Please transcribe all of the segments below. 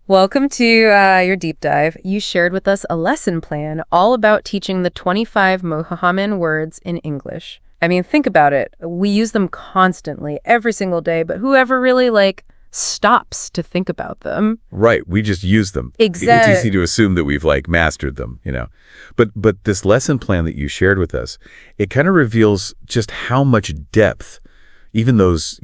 Welcome to your deep dive. You shared with us a lesson plan all about teaching the 25 Mohammedan words in English. I mean, think about it. We use them constantly, every single day, but whoever really, stops to think about them? Right, we just use them. Exactly. It's easy to assume that we've, mastered them. But this lesson plan that you shared with us, it kind of reveals just how much depth even those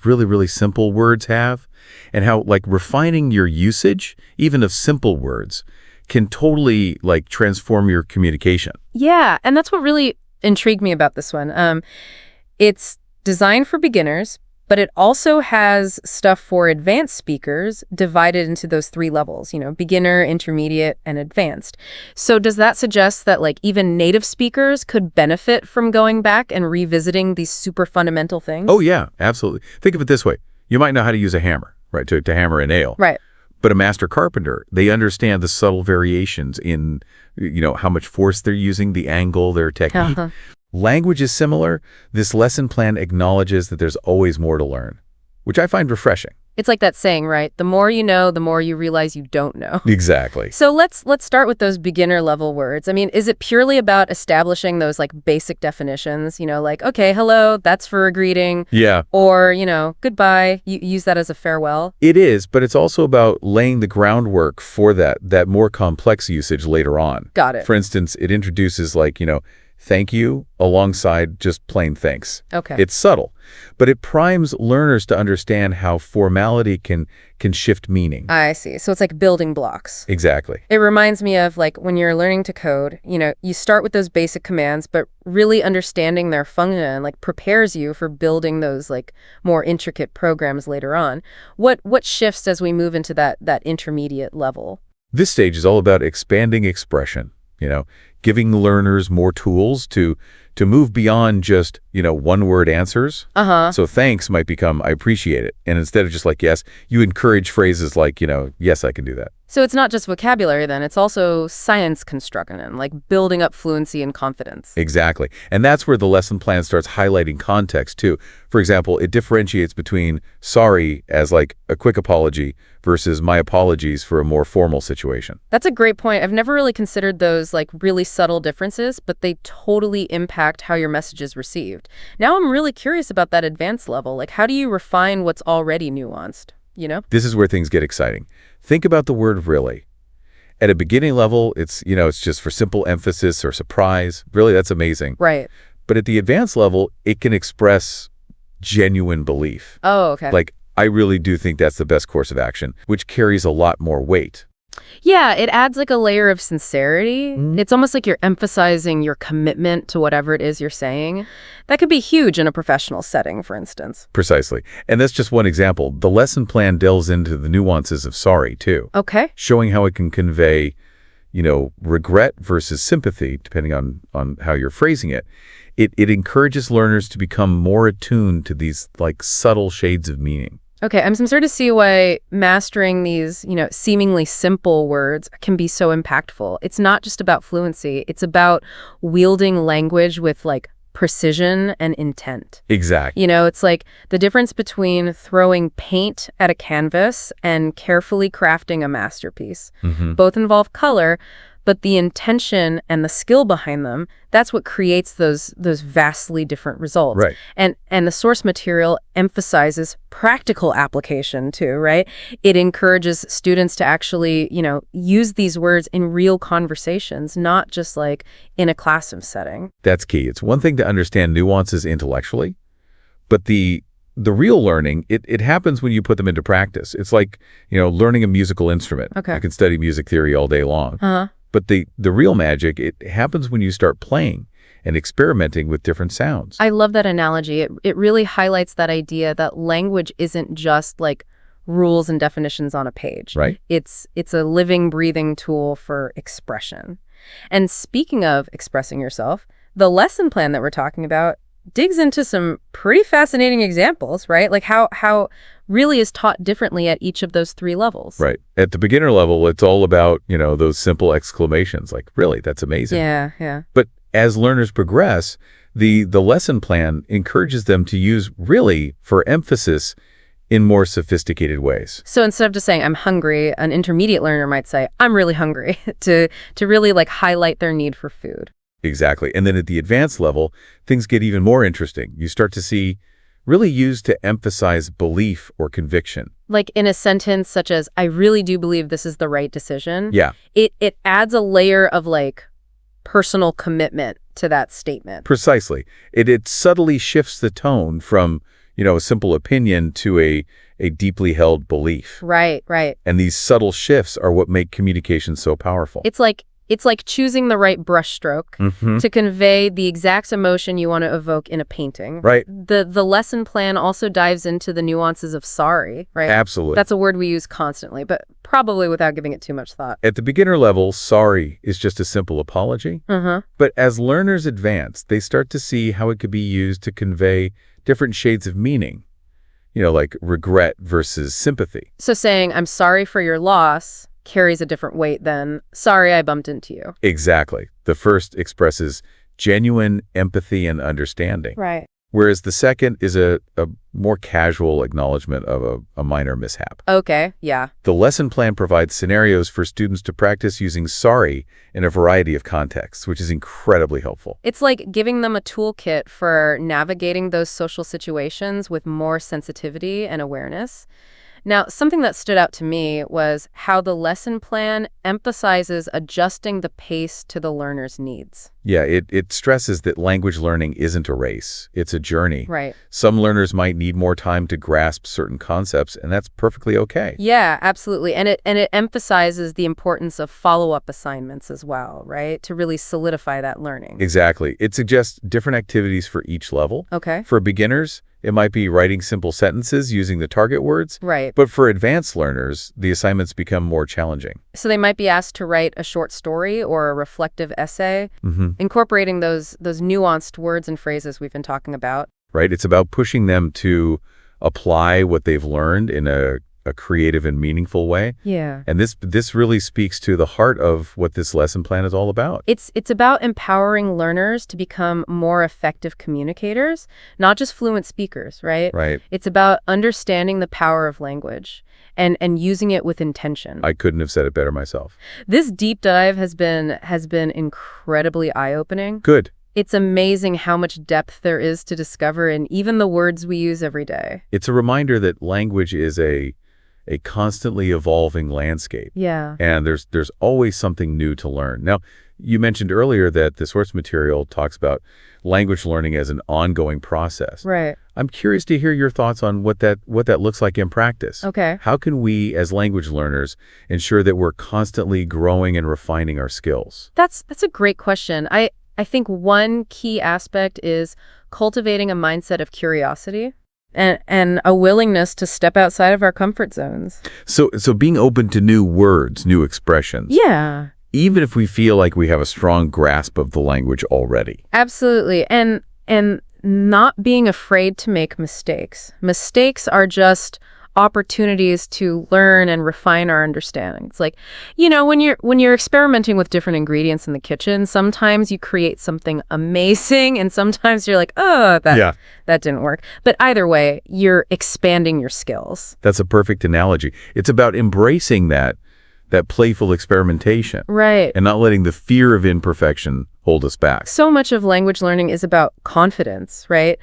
really, really simple words have, and how, refining your usage, even of simple words, can totally, transform your communication. Yeah, and that's what really intrigued me about this one. It's designed for beginners, but it also has stuff for advanced speakers divided into those three levels, beginner, intermediate, and advanced. So does that suggest that even native speakers could benefit from going back and revisiting these super fundamental things? Oh, yeah, absolutely. Think of it this way. You might know how to use a hammer, right, to hammer a nail. Right. But a master carpenter, they understand the subtle variations in, how much force they're using, the angle, their technique. Language is similar. This lesson plan acknowledges that there's always more to learn, which I find refreshing. It's like that saying, right? The more you know, the more you realize you don't know. Exactly. So let's start with those beginner level words. I mean, is it purely about establishing those basic definitions? Okay, hello, that's for a greeting. Yeah. Or, goodbye, you use that as a farewell. It is, but it's also about laying the groundwork for that more complex usage later on. Got it. For instance, it introduces thank you alongside just plain thanks. Okay. It's subtle, but it primes learners to understand how formality can shift meaning. I see. So it's like building blocks. Exactly. It reminds me of when you're learning to code, you start with those basic commands, but really understanding their function prepares you for building those more intricate programs later on. What shifts as we move into that intermediate level? This stage is all about expanding expression, giving learners more tools to move beyond just, one-word answers. So thanks might become I appreciate it. And instead of just yes, you encourage phrases like, yes, I can do that. So it's not just vocabulary then, it's also science construction, building up fluency and confidence. Exactly. And that's where the lesson plan starts highlighting context too. For example, it differentiates between sorry as a quick apology versus my apologies for a more formal situation. That's a great point. I've never really considered those really subtle differences, but they totally impact how your message is received. Now I'm really curious about that advanced level. How do you refine what's already nuanced? This is where things get exciting. Think about the word really. At a beginning level, it's just for simple emphasis or surprise. Really, that's amazing. Right. But at the advanced level, it can express genuine belief. Oh, okay. I really do think that's the best course of action, which carries a lot more weight. Yeah, it adds a layer of sincerity. It's almost like you're emphasizing your commitment to whatever it is you're saying. That could be huge in a professional setting, for instance. Precisely. And that's just one example. The lesson plan delves into the nuances of sorry, too. Okay. Showing how it can convey, regret versus sympathy, depending on how you're phrasing it. It encourages learners to become more attuned to these, subtle shades of meaning. Okay, I'm starting to see why mastering these, seemingly simple words can be so impactful. It's not just about fluency. It's about wielding language with, precision and intent. Exactly. It's the difference between throwing paint at a canvas and carefully crafting a masterpiece. Both involve color, but the intention and the skill behind them, that's what creates those vastly different results. Right. And the source material emphasizes practical application too, right? It encourages students to actually, use these words in real conversations, not just in a classroom setting. That's key. It's one thing to understand nuances intellectually, but the real learning, it happens when you put them into practice. It's learning a musical instrument. Okay. I can study music theory all day long. But the real magic, it happens when you start playing and experimenting with different sounds. I love that analogy. It really highlights that idea that language isn't just rules and definitions on a page. Right. It's a living, breathing tool for expression. And speaking of expressing yourself, the lesson plan that we're talking about digs into some pretty fascinating examples, right? How really is taught differently at each of those three levels. Right. At the beginner level, it's all about, those simple exclamations really, that's amazing. Yeah, yeah. But as learners progress, the lesson plan encourages them to use really for emphasis in more sophisticated ways. So instead of just saying, I'm hungry, an intermediate learner might say, I'm really hungry, to really like highlight their need for food. Exactly. And then at the advanced level, things get even more interesting. You start to see really used to emphasize belief or conviction. Like in a sentence such as, I really do believe this is the right decision. Yeah, It adds a layer of like personal commitment to that statement. precisely. It subtly shifts the tone from, a simple opinion to a deeply held belief. Right, right. And these subtle shifts are what make communication so powerful. It's like choosing the right brushstroke Mhm. to convey the exact emotion you want to evoke in a painting. Right. The lesson plan also dives into the nuances of sorry, right? Absolutely. That's a word we use constantly, but probably without giving it too much thought. At the beginner level, sorry is just a simple apology. Uh-huh. But as learners advance, they start to see how it could be used to convey different shades of meaning, like regret versus sympathy. So saying, I'm sorry for your loss carries a different weight than, sorry I bumped into you. Exactly. The first expresses genuine empathy and understanding, Right. whereas the second is a more casual acknowledgement of a minor mishap. Okay, yeah. The lesson plan provides scenarios for students to practice using sorry in a variety of contexts, which is incredibly helpful. It's like giving them a toolkit for navigating those social situations with more sensitivity and awareness. Now, something that stood out to me was how the lesson plan emphasizes adjusting the pace to the learner's needs. Yeah, it stresses that language learning isn't a race. It's a journey. Right. Some learners might need more time to grasp certain concepts, and that's perfectly okay. Yeah, absolutely. And it emphasizes the importance of follow-up assignments as well, right? To really solidify that learning. Exactly. It suggests different activities for each level. Okay. For beginners, it might be writing simple sentences using the target words. Right. But for advanced learners, the assignments become more challenging. So they might be asked to write a short story or a reflective essay, incorporating those nuanced words and phrases we've been talking about. Right? It's about pushing them to apply what they've learned in a creative and meaningful way. Yeah. And this really speaks to the heart of what this lesson plan is all about. It's about empowering learners to become more effective communicators, not just fluent speakers, right? Right. It's about understanding the power of language and using it with intention. I couldn't have said it better myself. This deep dive has been incredibly eye-opening. Good. It's amazing how much depth there is to discover in even the words we use every day. It's a reminder that language is a constantly evolving landscape. Yeah. And there's always something new to learn. Now, you mentioned earlier that the source material talks about language learning as an ongoing process. Right. I'm curious to hear your thoughts on what that looks like in practice. Okay. How can we, as language learners, ensure that we're constantly growing and refining our skills? That's a great question. I think one key aspect is cultivating a mindset of curiosity and a willingness to step outside of our comfort zones. So being open to new words, new expressions. Yeah. Even if we feel like we have a strong grasp of the language already. Absolutely. And not being afraid to make mistakes. Mistakes are just opportunities to learn and refine our understanding. It's like, when you're experimenting with different ingredients in the kitchen, sometimes you create something amazing and sometimes you're like, oh, that didn't work. But either way, you're expanding your skills. That's a perfect analogy. It's about embracing that playful experimentation. Right. And not letting the fear of imperfection hold us back. So much of language learning is about confidence, right?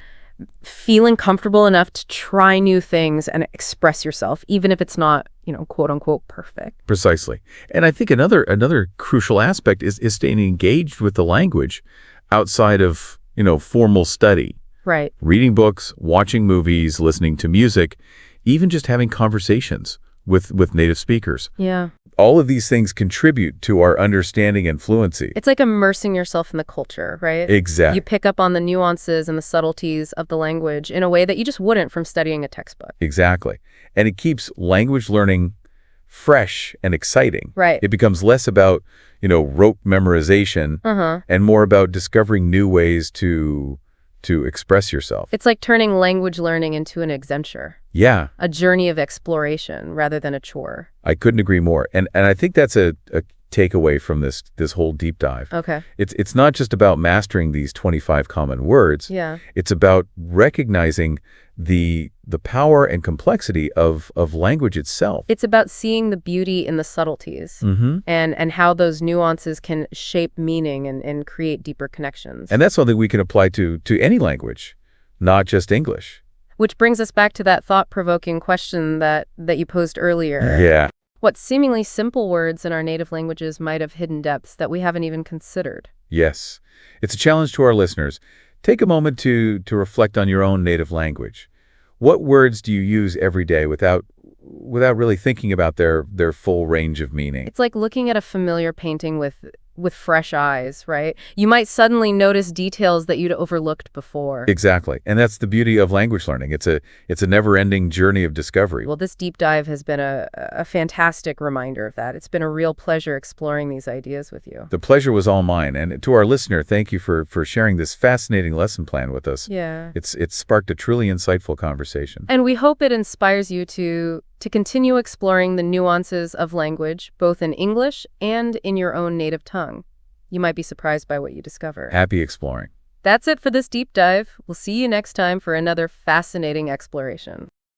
Feeling comfortable enough to try new things and express yourself, even if it's not, quote unquote, perfect. Precisely. And I think another crucial aspect is staying engaged with the language outside of, formal study. Right. Reading books, watching movies, listening to music, even just having conversations with native speakers. Yeah. All of these things contribute to our understanding and fluency. It's like immersing yourself in the culture, right? Exactly. You pick up on the nuances and the subtleties of the language in a way that you just wouldn't from studying a textbook. Exactly. And it keeps language learning fresh and exciting. Right. It becomes less about, rote memorization and more about discovering new ways to express yourself. It's like turning language learning into an adventure. Yeah. A journey of exploration rather than a chore. I couldn't agree more. And I think that's a takeaway from this whole deep dive. Okay. It's not just about mastering these 25 common words. Yeah. It's about recognizing the power and complexity of language itself. It's about seeing the beauty in the subtleties Mm-hmm. and how those nuances can shape meaning and create deeper connections. And that's something we can apply to any language, not just English. Which brings us back to that thought-provoking question that you posed earlier. Yeah. What seemingly simple words in our native languages might have hidden depths that we haven't even considered? Yes. It's a challenge to our listeners. Take a moment to reflect on your own native language. What words do you use every day without really thinking about their full range of meaning? It's like looking at a familiar painting with fresh eyes, right? You might suddenly notice details that you'd overlooked before. Exactly. And that's the beauty of language learning. It's a never-ending journey of discovery. Well, this deep dive has been a fantastic reminder of that. It's been a real pleasure exploring these ideas with you. The pleasure was all mine. And to our listener, thank you for sharing this fascinating lesson plan with us. Yeah. It's sparked a truly insightful conversation. And we hope it inspires you to continue exploring the nuances of language, both in English and in your own native tongue. You might be surprised by what you discover. Happy exploring. That's it for this deep dive. We'll see you next time for another fascinating exploration.